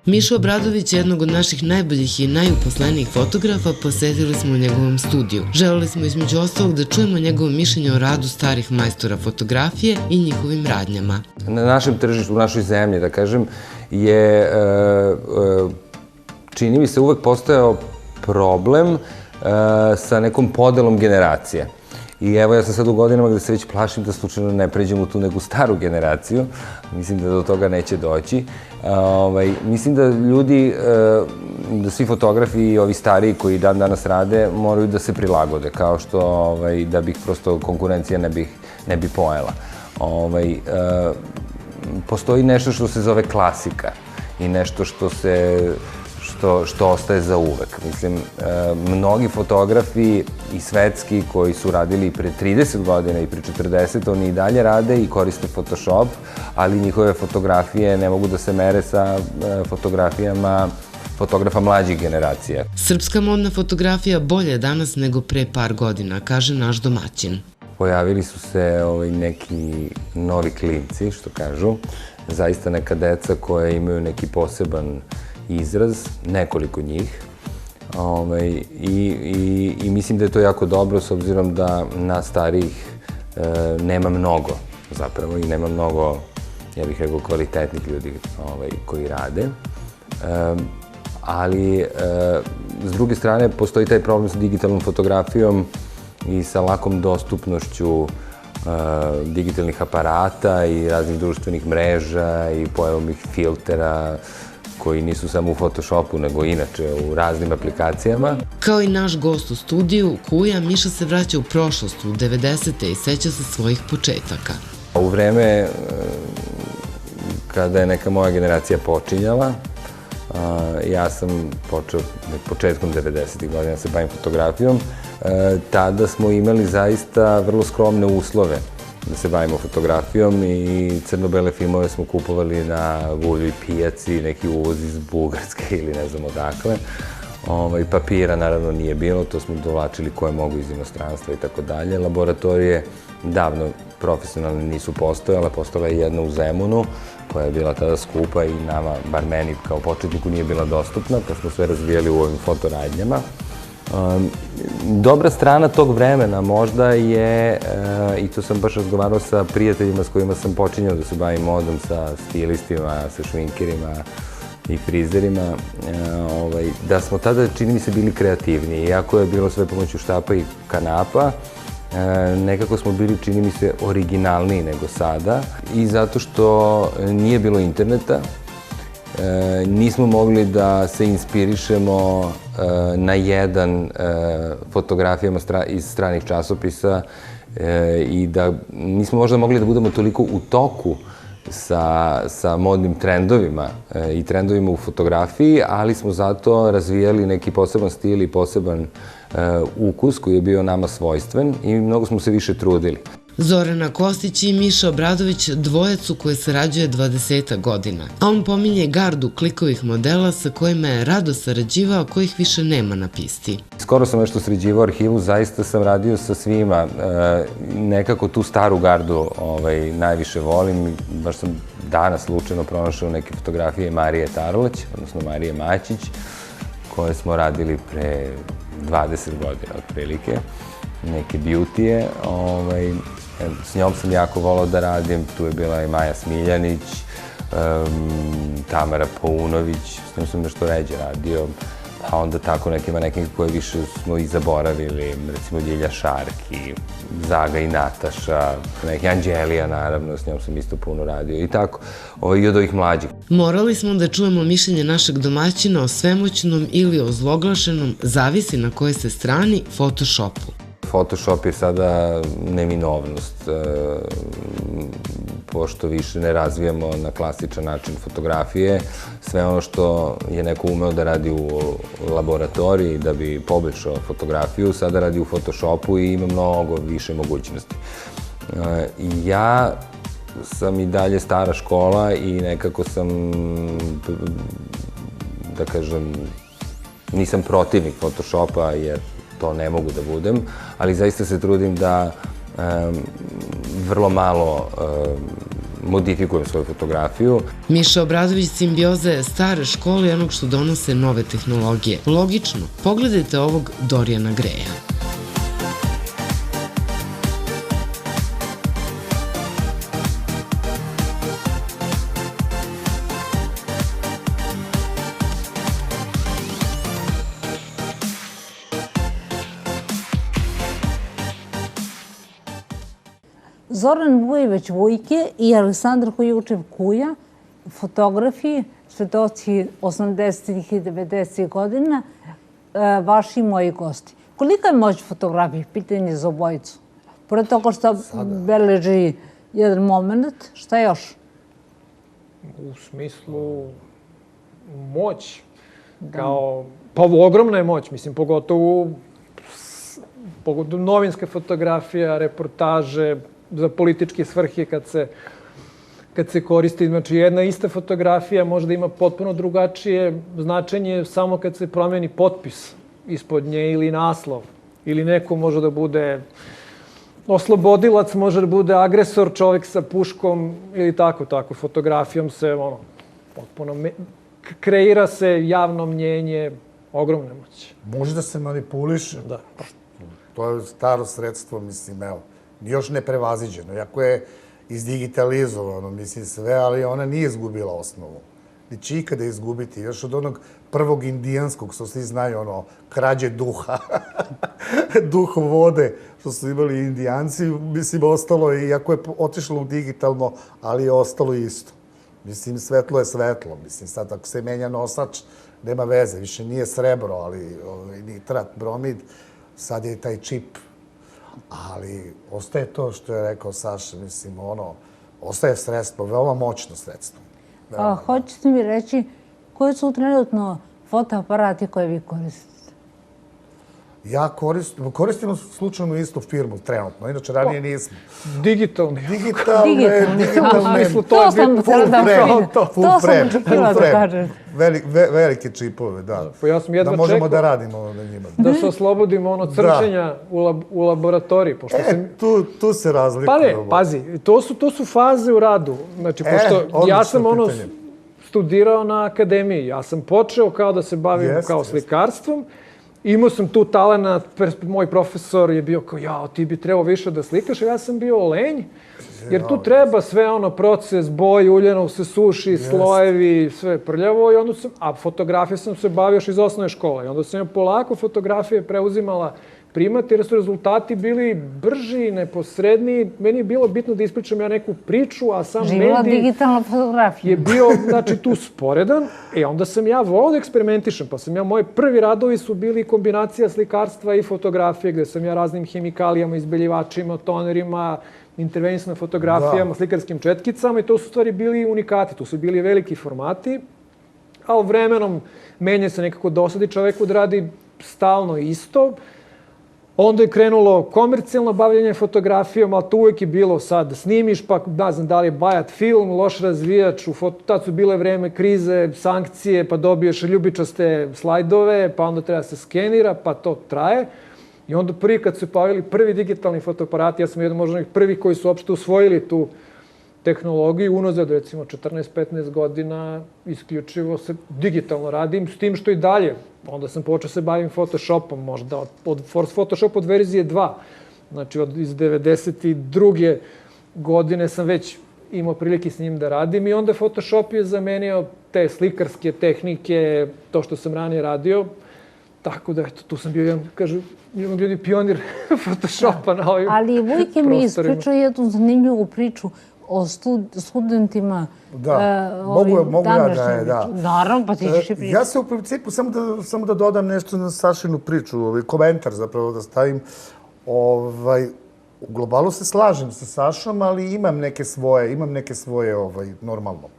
Miša Obradović je jednog od naših najboljih i najuposlenijih fotografa, posetili smo u njegovom studiju. Želeli smo između ostalog da čujemo njegovo mišljenje o radu starih majstora fotografije i njihovim radnjama. Na našem tržištu, u našoj zemlji, da kažem, je, čini mi se, uvek postojao problem sa nekom podelom generacije. I evo, ja sam sad u godinama gde se već plašim da slučajno ne pređem u tu neku staru generaciju. Mislim da do toga neće doći. Mislim da ljudi, da svi fotografi i ovi stariji koji dan danas rade, moraju da se prilagode, kao što da bih prosto konkurencija ne bi pojela. Postoji nešto što se zove klasika i nešto što ostaje za uvek. Mislim, mnogi fotografi i svetski koji su radili i pre 30 godina i pre 40, oni i dalje rade i koriste Photoshop, ali njihove fotografije ne mogu da se mere sa fotografijama fotografa mlađih generacija. Srpska modna fotografija bolje je danas nego pre par godina, kaže naš domaćin. Pojavili su se neki novi klinci, što kažu, zaista neka deca koja imaju neki poseban izraz, nekoliko njih. I mislim da je to jako dobro, s obzirom da nas starijih nema mnogo zapravo i nema mnogo, ja bih rekao, kvalitetnih ljudi koji rade. Ali, s druge strane, postoji taj problem sa digitalnom fotografijom i sa lakom dostupnošću digitalnih aparata i raznih društvenih mreža i pojavom ih filtera koji nisu samo u Photoshopu, nego inače u raznim aplikacijama. Kao i naš gost u studiju, Kuja, Miša se vraća u prošlost, u 90. i seća se svojih početaka. U vreme kada je neka moja generacija počinjala, ja sam počeo početkom 90. godina da se bavim fotografijom, tada smo imali zaista vrlo skromne uslove da se bavimo fotografijom i crno-bele filmove smo kupovali na Vuljoj pijaci, neki uvoz iz Bugarske ili ne znam odakle. Papira naravno nije bilo, to smo dovlačili koje mogu iz inostranstva i tako dalje. Laboratorije davno profesionalne nisu postojale, postojala je jedna u Zemunu koja je bila tada skupa i nama, bar meni kao početniku, nije bila dostupna, pa smo sve razvijali u ovim fotoradnjama. Dobra strana tog vremena možda je, i to sam baš razgovarao sa prijateljima s kojima sam počinjao da se bavim modom, sa stilistima, sa šminkerima i frizerima, da smo tada, čini mi se, bili kreativniji. Iako je bilo sve pomoću štapa i kanapa, nekako smo bili, čini mi se, originalniji nego sada. I zato što nije bilo interneta, nismo mogli da se inspirišemo na jedan fotografijama iz stranih časopisa i da nismo možda mogli da budemo toliko u toku sa modnim trendovima i trendovima u fotografiji, ali smo zato razvijali neki poseban stil i poseban ukus koji je bio nama svojstven i mnogo smo se više trudili. Zorana Kostić i Miša Obradović dvojac su koje sarađuje 20 godina, a on pominje gardu klikovih modela sa kojima je rado sarađivao, kojih više nema na pisti. Skoro sam nešto sređivao arhivu, zaista sam radio sa svima. Nekako tu staru gardu najviše volim. Baš sam danas slučajno pronašao neke fotografije Marije Tarlać, odnosno Marije Maćić, koje smo radili pre 20 godina otprilike, neke beauty-e. S njom sam jako volao da radim, tu je bila i Maja Smiljanić, Tamara Paunović, s njom sam nešto ređe radio, a onda tako neke koje više smo i zaboravili, recimo Ljilja Šarki, Zaga i Nataša, neki Anđelija naravno, s njom sam isto puno radio i tako, i od ovih mlađih. Morali smo da čujemo mišljenje našeg domaćina o svemoćnom ili o zloglašenom, zavisi na kojoj se strani, Photoshopu. Photoshop je sada neminovnost, pošto više ne razvijamo na klasičan način fotografije. Sve ono što je neko umeo da radi u laboratoriji da bi poboljšao fotografiju, sada radi u Photoshopu i ima mnogo više mogućnosti. Ja sam i dalje stara škola i nekako sam, da kažem, nisam protivnik Photoshopa jer to ne mogu da budem, ali zaista se trudim da vrlo malo modifikujem svoju fotografiju. Miša Obradović simbioza je stare škole i onog što donose nove tehnologije. Logično, pogledajte ovog Dorijana Greja. Zoran Vujović Vujke i Aleksandar Hujučev Kuja, fotografi, svedoci 80. i 90. godina, vaši i moji gosti. Kolika je moć fotografije? Pitanje za obojicu. Pored toga što beleži jedan moment, šta još? U smislu moć, kao, pa ogromna je moć, mislim, pogotovo novinska fotografija, reportaže, za političke svrhe kad se koristi. Znači, jedna ista fotografija može da ima potpuno drugačije značenje samo kad se promeni potpis ispod nje ili naslov. Ili neko može da bude oslobodilac, može da bude agresor, čovjek sa puškom ili tako. Fotografijom se, potpuno kreira se javno mnjenje, ogromne moći. Može da se manipuliše. Da. To je staro sredstvo, mislim, evo. Još ne prevaziđeno, iako je izdigitalizovano, mislim sve, ali ona nije izgubila osnovu. Ni će ikada izgubiti, još od onog prvog indijanskog, što svi znaju, krađe duha, duh vode, što su imali indijanci, mislim, ostalo je, iako je otišlo u digitalno, ali je ostalo isto. Mislim, svetlo je svetlo, mislim, sad ako se menja nosač, nema veze, više nije srebro, ali nitrat, bromid, sad je taj čip. Ali ostaje to što je rekao Saša, mislim, ostaje sredstvo, veoma moćno sredstvo. Hoćete mi reći, koji su trenutno fotoaparati koje vi koristite? Ja koristimo slučajno istu firmu trenutno, inače ranije nismo. Digitalni. Digitalni. To sam očekila da kažem. Velike čipove, da. Da možemo da radimo na njima. Da se oslobodimo crčenja u laboratoriji. Tu se razlikuje. Pa ne, pazi, to su faze u radu. Znači, pošto ja sam studirao na akademiji, ja sam počeo kao da se bavim kao slikarstvom. Imao sam tu talent, moj profesor je bio kao, ti bi trebao više da slikaš, a ja sam bio lenj, jer tu treba sve proces, boj, uljano se suši, slojevi, sve prljavo, a fotografije sam se bavio još iz osnovne škole. I onda sam ja polako fotografije preuzimala primat, jer su rezultati bili brži, neposredniji. Meni je bilo bitno da ispričam ja neku priču, a sam medij... Živjela digitalna fotografija. ...je bio, znači, tu sporedan. Onda sam ja volao da eksperimentišem, pa moji prvi radovi su bili kombinacija slikarstva i fotografije, gde sam ja raznim hemikalijama, izbeljivačima, tonerima, intervenisao na fotografijama, slikarskim četkicama i to su stvari bili unikati, to su bili veliki formati, ali vremenom menja se nekako dosadi čoveku da radi stalno isto. Onda je krenulo komercijalno bavljanje fotografijom, ali to uvek je bilo sad snimiš, pa ne znam da li je bajat film, loš razvijač, tad su bile vreme krize, sankcije, pa dobiješ ljubičaste slajdove, pa onda treba se skenira, pa to traje. I onda prvi kad su pojavili prvi digitalni fotoaparati, ja sam jedan možda prvi koji su uopšte usvojili tu tehnologiju, unazad recimo 14-15 godina isključivo se digitalno radim, s tim što i dalje. Onda sam počeo se bavim Photoshopom, možda od Photoshop od verzije 2. Znači iz 92. godine sam već imao prilike s njim da radim i onda Photoshop je zamenio te slikarske tehnike, to što sam ranije radio. Tako da, eto, tu sam bio jedan, kažu, ljudi pionir Photoshopa na ovim prostorima. Ali Vujke mi ispričao jednu zanimljivu priču o studentima. Da, mogu ja da. Naravno, pa ti ćeš i pričati. Ja se u principu, samo da dodam nešto na Sašinu priču, komentar zapravo da stavim. U globalu se slažem sa Sašom, ali imam neke svoje, normalno.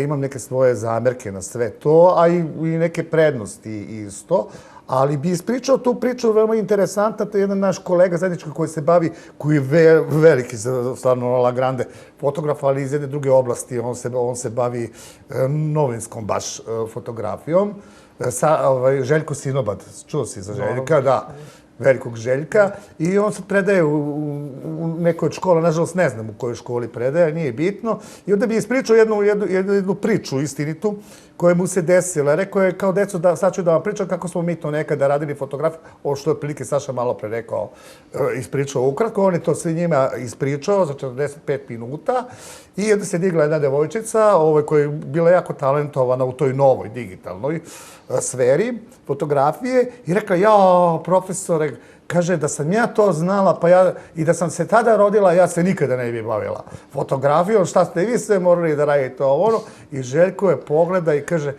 Imam neke svoje zamerke na sve to, a i neke prednosti isto. Ali bi ispričao tu priču veoma interesantna, to je jedan naš kolega zajednički koji se bavi, koji je veliki, stvarno La Grande fotograf, ali iz jedne druge oblasti, on se bavi novinskom baš fotografijom. Željko Sinobad, čuo si za Željka, da. Velikog Željka i on se predaje u nekoj od škola, nažalost ne znam u kojoj školi predaje, nije bitno. I onda bi ispričao jednu priču istinitu koja mu se desila. Rekao je kao deco, sad ću da vam pričam kako smo mi to nekada radili fotografiju, ovo što je prilike Saša malo pre rekao, ispričao ukratko. On je to sve njima ispričao za 45 minuta i onda se digla jedna devojčica koja je bila jako talentovana u toj novoj digitalnoj sferi fotografije i rekla, jao, profesore, kaže da sam ja to znala i da sam se tada rodila, ja se nikada ne bi bavila fotografijom, šta ste vi sve morali da radite ovo, i Željko je pogleda i kaže,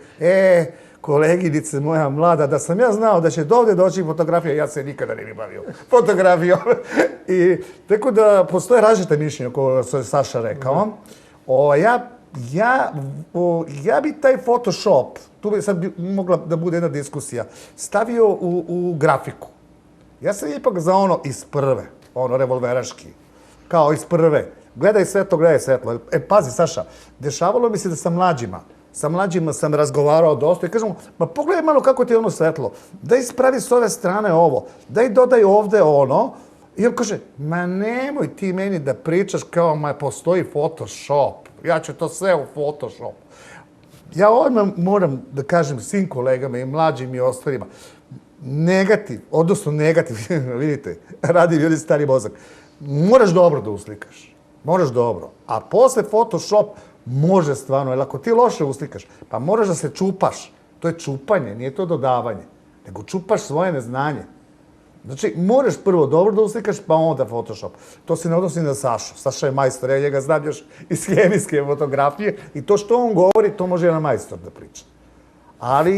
koleginice moja mlada, da sam ja znao da će dovde doći fotografija, ja se nikada ne bi bavio fotografijom. I tako da postoje različite mišljenja, koje je Saša rekao. Ja bi taj Photoshop, tu bi sad mogla da bude jedna diskusija, stavio u grafiku. Ja sam ipak za ono iz prve, revolveraški, kao iz prve. Gledaj svetlo, gledaj svetlo. Pazi, Saša, dešavalo mi se da sa mlađima sam razgovarao dosta i kažem, ma pogledaj malo kako ti je ono svetlo, daj spravi s ove strane ovo, daj dodaj ovde ono. I on kaže, ma nemoj ti meni da pričaš kao postoji Photoshop, ja ću to sve u Photoshop. Ja odmah moram da kažem svim kolegama i mlađim i ostalima, negativ, vidite, radi ljudi stari mozak, moraš dobro da uslikaš, moraš dobro, a posle Photoshop može stvarno, jer ako ti loše uslikaš, pa moraš da se čupaš, to je čupanje, nije to dodavanje, nego čupaš svoje neznanje. Znači, moraš prvo dobro da uslikaš, pa onda Photoshop. To se ne odnosi na Sašu. Saša je majstor, ja njega znam još iz hemijske fotografije i to što on govori, to može jedan majstor da priča. Ali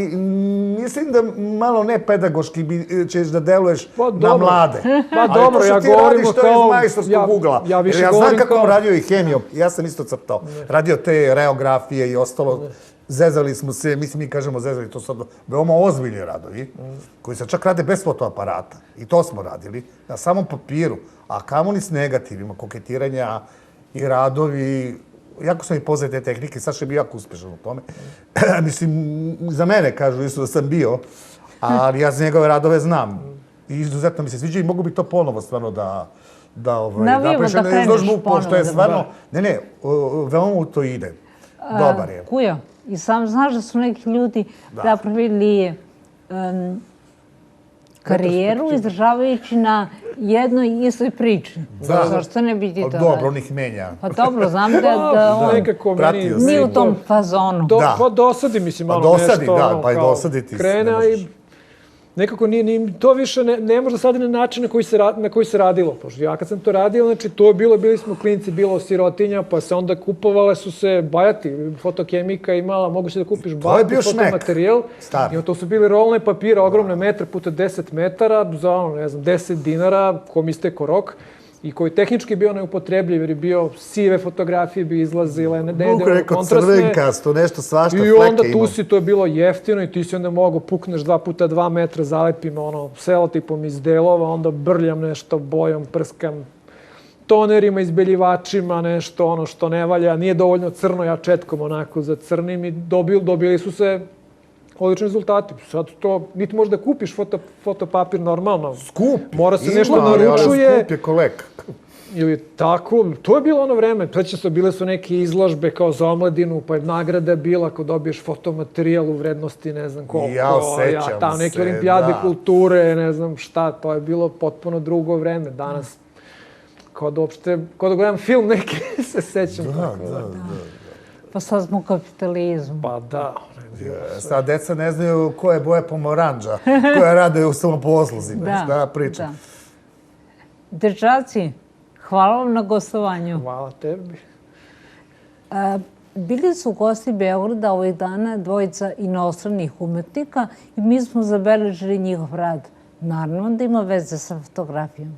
mislim da malo nepedagoški ćeš da deluješ na mlade. Pa dobro, ja govorim kao... Ali to što ti radiš, to je iz majstorskog ugla. Ja znam kako on radio i hemijom. Ja sam isto crtao. Radio te reografije i ostalo. Zezali smo se, mi kažemo zezali, to su veoma ozbiljni radovi, koji se čak rade bez fotoaparata. I to smo radili, na samom papiru. A kamoli s negativima, koketiranja i radovi. Jako sam i poznao te tehnike, Saša je bio jako uspešan u tome. Mislim, za mene kažu isto da sam bio, ali ja za njegove radove znam. I izuzetno mi se sviđa i mogu bi to ponovo stvarno da kreneš ponovo. Pošto je stvarno, veoma u to ide. Dobar je. Kujo, i sam znaš da su neki ljudi napravili karijeru izdržavajući na jednoj istoj priči. Zašto ne bi ti to raditi? Dobro, on ih menja. Pa dobro, znam da on nije u tom fazonu. Pa dosadi, mislim, malo nešto. Pa i dosadi ti. Krene i nekako to više ne može sada na način na koji se radilo. Pošto ja kad sam to radio, znači to je bili smo klinci, bilo sirotinja, pa se onda kupovale su se bajati, fotokemika imala, moguće da kupiš bajati, fotomaterijal. I to su bili rolne papira, ogromne metre puta 10 metara, za, ne znam, 10 dinara, kom isteko rok. i koji tehnički bio neupotrebljiv, jer je bio sive fotografije bi izlazile, ne ide rekao crvenkasto, nešto svašta, fleke imao. I onda imao. tu si, to je bilo jeftino i ti si onda mogao pukneš 2x2 metra, zalepim selotipom iz delova, onda brljam nešto bojom, prskam tonerima, izbeljivačima, nešto što ne valja, nije dovoljno crno, ja četkom onako zacrnim i dobili su se odlični rezultati. Sad to, niti možda kupiš fotopapir normalno. Skup. Mora se nešto naručuje. Ali skup je kolek. Ili tako, to je bilo ono vreme. Sveća bile su neke izložbe kao za omladinu, pa je nagrada bila ako dobiješ fotomaterijal u vrednosti ne znam koliko. Ja sećam se, neke olimpijade kulture, ne znam šta, to je bilo potpuno drugo vreme. Danas, kao da gledam film neki, se sećam. Da. Pa sad smo kapitalizmu. Pa da. Sad deca ne znaju koja je boja pomoranđa, koja rade u samoposluzima. Da, pričam. Dečaci, hvala vam na gostovanju. Hvala tebi. Bili su gosti Beograda ovih dana dvojica inostranih umetnika i mi smo zabeležili njihov rad. Naravno da ima veze sa fotografijom.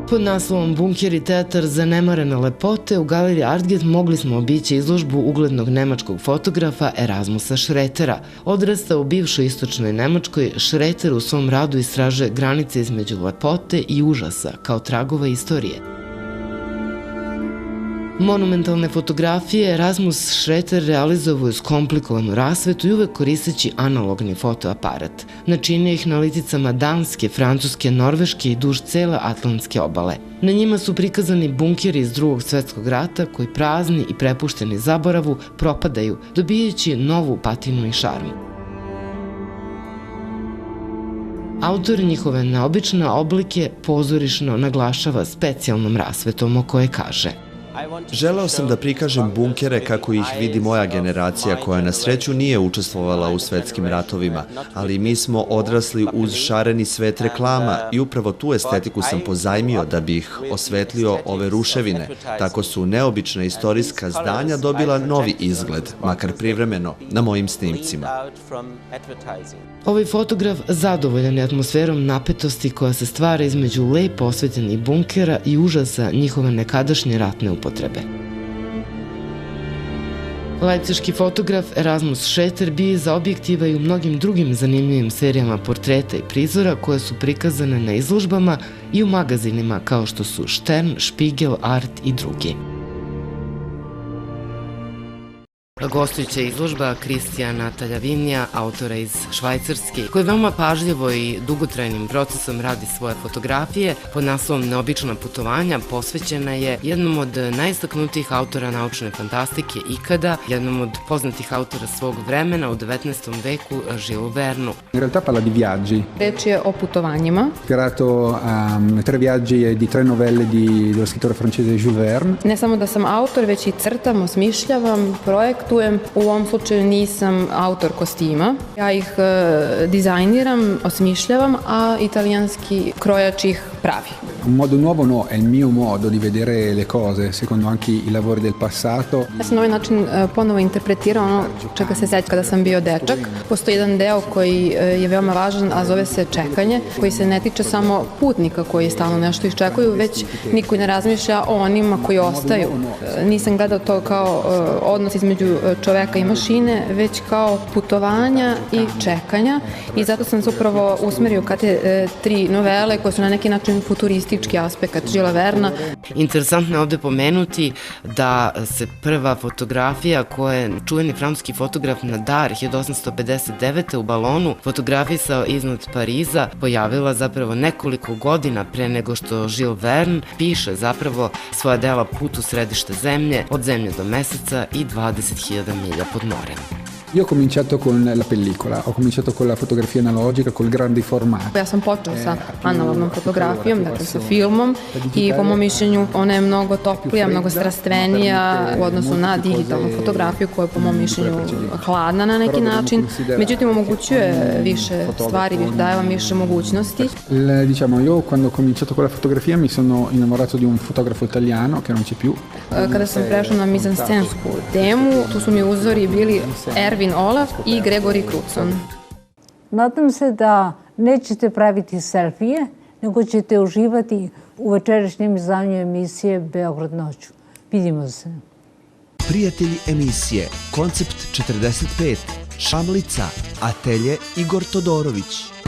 Pod naslovom Bunker i teatar zanemarene lepote u galeriji Artget mogli smo obići izložbu uglednog nemačkog fotografa Erasmusa Schroetera. Odrastao u bivšoj istočnoj Nemačkoj, Schroeter u svom radu istražuje granice između lepote i užasa kao tragova istorije. Monumentalne fotografije Erasmus Schroeter realizovao uz komplikovanu rasvetu i uvek koristeći analogni fotoaparat. Načinio ih na liticama Danske, Francuske, Norveške i duž cele Atlantske obale. Na njima su prikazani bunkeri iz Drugog svetskog rata koji prazni i prepušteni zaboravu propadaju, dobijajući novu patinu i šarmu. Autor njihove neobične oblike pozorišno naglašava specijalnom rasvetom o kojoj kaže: Želeo sam da prikažem bunkere kako ih vidi moja generacija koja na sreću nije učestvovala u svetskim ratovima, ali mi smo odrasli uz šareni svet reklama i upravo tu estetiku sam pozajmio da bih osvetlio ove ruševine. Tako su neobična istorijska zdanja dobila novi izgled, makar privremeno, na mojim snimcima. Ovaj fotograf zadovoljan je atmosferom napetosti koja se stvara između lepo osvetljenih bunkera i užasa njihove nekadašnje ratne upotrebe. Lajpciški fotograf Erasmus Schroeter bio je za objektiva i u mnogim drugim zanimljivim serijama portreta i prizora koje su prikazane na izložbama i u magazinima kao što su Stern, Spiegel, Art i drugi. Gostujuća izložba Kristijana Taljavinija, autora iz Švajcarske, koji veoma pažljivo i dugotrajnim procesom radi svoje fotografije, pod naslovom Neobična putovanja posvećena je jednom od najistaknutijih autora naučne fantastike ikada, jednom od poznatih autora svog vremena u 19. veku, Jules Vernu. In realtà parla di viaggi. Reč je o putovanjima. Ispirato a 3 viaggi di 3 novelle dello scrittore francese Jules Verne. Ne samo da sam autor, već i crtam, osmišljavam, projektujem. U ovom slučaju nisam autor kostima. Ja ih dizajniram, osmišljavam, a italijanski krojač ih pravi. Un modo nuovo no, è il mio modo di vedere le cose, secondo anche i lavori del passato. Ja sam na ovaj način ponovo interpretirao ono čega se sećam kada sam bio dečak. Postoji jedan deo koji je veoma važan, a zove se čekanje, koji se ne tiče samo putnika koji stalno nešto iščekuju, već niko ne razmišlja o onima koji ostaju. Nisam gledao to kao odnos između čoveka i mašine, već kao putovanja i čekanja i zato sam se upravo usmerio ka te 3 novele koje su na neki način futuristički aspekt Julesa Verna. Interesantno je ovde pomenuti da se prva fotografija koje je čuveni francuski fotograf Nadar 1859. u balonu fotografisao iznad Pariza pojavila zapravo nekoliko godina pre nego što Jules Verne piše zapravo svoja dela Put u središte zemlje, od zemlje do meseca i 20.000 milja pod morem. Io ho cominciato con la pellicola, ho cominciato con la fotografia analogica, col grandi formati. Ja sam počeo sa analognom fotografijom, dakle sa filmom i po mom mišljenju ona je mnogo toplija, mnogo strastvenija u odnosu na digitalnu fotografiju koja je po mom mišljenju hladna na neki način, međutim omogućuje više stvari, daje vam više mogućnosti. Diciamo, io quando ho cominciato con la fotografia mi sono innamorato di un fotografo italiano che non c'è più. Kada sam prešla na mizanscensku temu, tu su mi uzori bili Ervin Olaf i Gregory Crewdson. Nadam se da nećete praviti selfije, nego ćete uživati u večerašnjem izdanju emisije Beograd noću. Vidimo se. Prijatelji emisije Koncept 45, Šamlica, Atelje Igor Todorović.